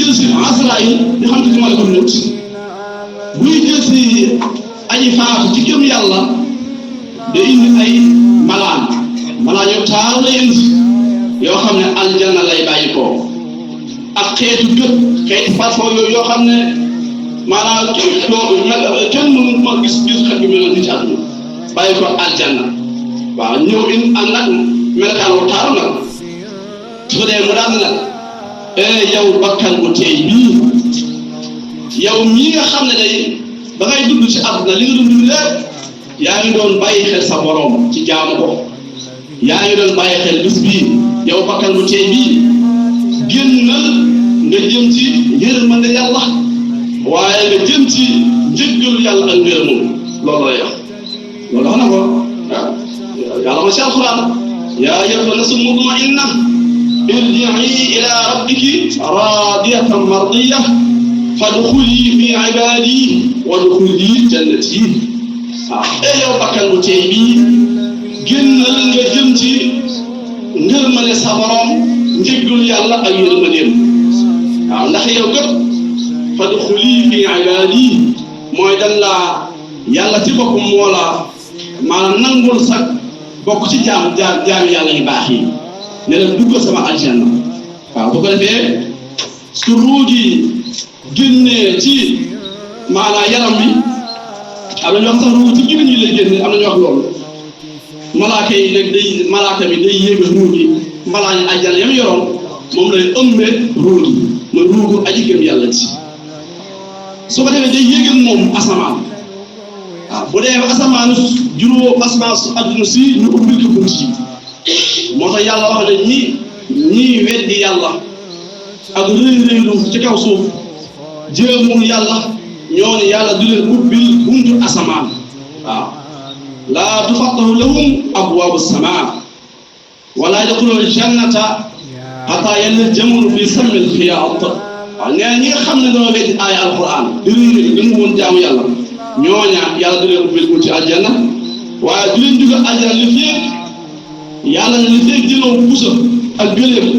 jël si Asraayil di xam ci malakul mawt buy jël si aji faatu ci gëm yàlla da indi ay malaan yu taaru la indi yoo xam ne aljanna lay bàyyi ko ak xeetu xeetu parfum yooyu yoo xam ne maanaam kenn mënu ma gis xet bi mel ni ci àdduna bàyyi ko aljanna waaw ñëw indi ànd ak melokaan wu taaru nag su ko dee mu daan nag yow bakkan bu tey bii yow mii nga xam ne day ba ngay dund ci àdduna li nga dund lépp yaa ngi doon bàyyi xel sa borom ci jaamu ko yaa ngi doon bàyyi xel bis bii yow bakkan bu tey bii génnal nga jëm ci yërmande yàlla waaye nga jëm ci njëggalu yàlla ak ngërëmam loolu lay wax loolu wax na ko waaw yàlla ma ci alquran yaa ayyatuha nafsul mutma'inna irji'i ila rabbiki radiyatan mardiyah fadxuli fi ibadi wadxuli jannati waaw yow bakkan bu tey bii génnal nga jëm ci ngërmande sa borom njëggalu yàlla ak yërmandeem waaw ndax yow kat fadxuli fi ibadi mooy dan laa yàlla ci boppam moo la maanaam nangul sax bokk ci jaam yàlla yu baax yi ne la dugg sama aljanna waaw bu ko defee su ruugi génnee ci maanaam yaram bi am na ñoo xam sax ruugi ci gémmiñ ñi lay génne am na ñoo wax loolu malaaka yi nag malaaka bi day yéegal ruugi mbalaa ñu aljanna yam yoroon moom lay ëmbee ruugi ma ruugu aji gëm yàlla ci su ko defee day yéegal moom asamaan waaw bu dee asamaan juróom asamaan su àdduna si ñu ubbil ko bunt yi moo tax yàlla wax ne ñii weddi yàlla ak rëy-rëylu ci kaw suuf jéemul yàlla ñoo ne yàlla du leen ubbil buntu asamaan waaw laa tufattahu lahum abwaabu samaa wala yadxuluna jannata hatta yaljamu fi sammil xiyaat waaw nee ñi nga xam ne doo weddi aaya alquran di rëy-rëylu dañu woon jaamu yàlla ñooña yàlla du leen ubbil buntu aljanna waaye du leen dugal aljanna li féeg yàlla na li féeg jëloo pusa ak gëléem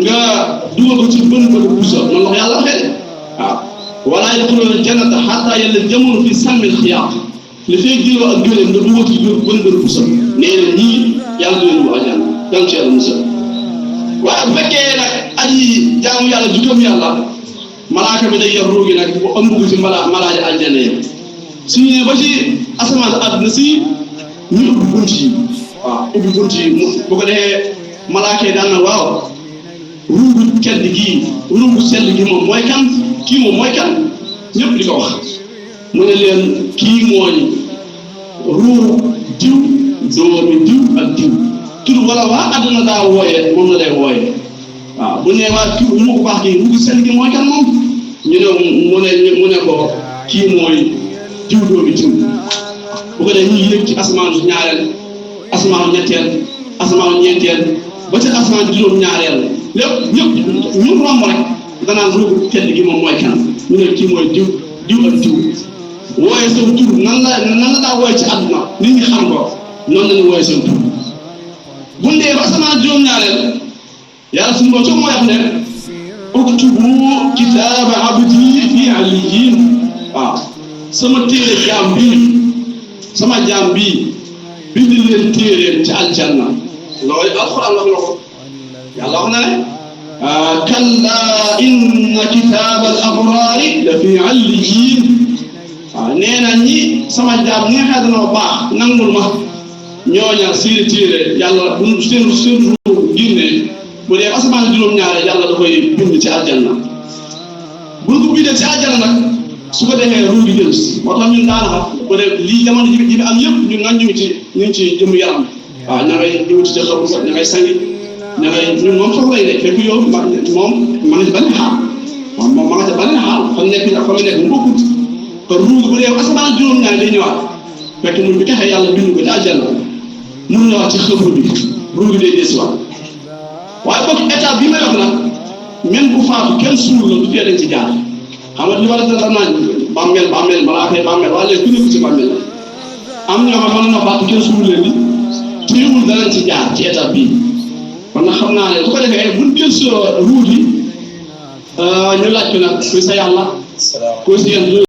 nga dugal ko ci bën pusa noonu wax yàlla waxee de waaw wala yadxuluna jannata hatta yaljamu fi sammil xiyaat li féeg jëloo ak gëléem nga dugal ci bën pusa nee na ñii yàlla du leen dugal aljanna dan ci yàlla musa waaye bu fekkee nag aji jaamu yàlla jugam yàlla malaaka bi day yor ruugi nag bu ëmb ko ci malaaji aljanna yi su ñëwee ba ci asamaan àdduna si ñu ubbi bunt yi waaw ubbi bunt yi bu ko defee malaaka yi daan na waaw ruugu tedd gii ruugu sell gi moom mooy kan kii moom mooy kan ñëpp di ko wax mu ne leen kii mooy ruugu diw doomi diw ak diw tur wala waa àdduna daa wooyee moom la lay wooyee waaw bu ne waa kii mu ko baax gi ruugu sell gi mooy kan moom ñu ne mu ne ko kii mooy diw doomi diw bu ko dee ñu yéeg ci asamaanu ñaareel asamaanu ñetteel asamaanu ñeenteel ba ci asamaanu juróom-ñaareel lépp ñëpp ñu romb rek danaan ruugu tedd gi moom mooy kan ñu ne kii mooy diw ak diw wooyee seen tur nan la daa wooyee ci àdduna nit ñi xam ko noonu la ñu wooyee seen tur bu ndee ba asamaanu juróom-ñaareel yàlla suñu borom mooy wax ne uktubu kitaaba abdi fi aliyyin waaw sama téere jaam bii bind leen téere ci aljanna loolu alxuraan wax na ko yàlla wax na ne kalla inna kitaaba al abraari la fi aliyyin waaw nee na ñi sama jaam ñi nga xam ne dañoo baax nangul ma ñooña seeni téere yàlla bu seen ruur génnee bu dee asamaan juróom-ñaare yàlla da koy bind ci aljanna bu ko bindee ci aljanna nag su ko defee ruur gi jël si moo tax ñun daanaka bu dee lii jamono ji bi am yëpp ñun nag ñu ngi ci jëmu yaram waaw ña ngay ñëwti ci xaru ña ngay sangi ña ngay ñun moom soxla yi ne fekk yow moom ma nga ci benn xaal moom ma nga ci benn xaal fa nekk mu bokkut kon ruur bu dee asamaan juróom-ñaare day ñëwaat fekk mun bi taxee yàlla bind ko ci aljanna mun ñëwaat ci xëru bi ruur gi day desiwaat waaye bokk état bi may wax nag même bu faatu kenn suul la du tee dañ ci jaar xam nga li war a def naan bàmmeel balaa koy bàmmeel waaye léegi ku nekk ci bàmmeel am ñoo xam ne mën na faatu kenn suul leen ni téewul danañ ci jaar ci état bii kon nag xam naa ne su ko defee buñ jël sa ruut yi ñu laaj ko nag kuy sa yàlla kuy sa yàlla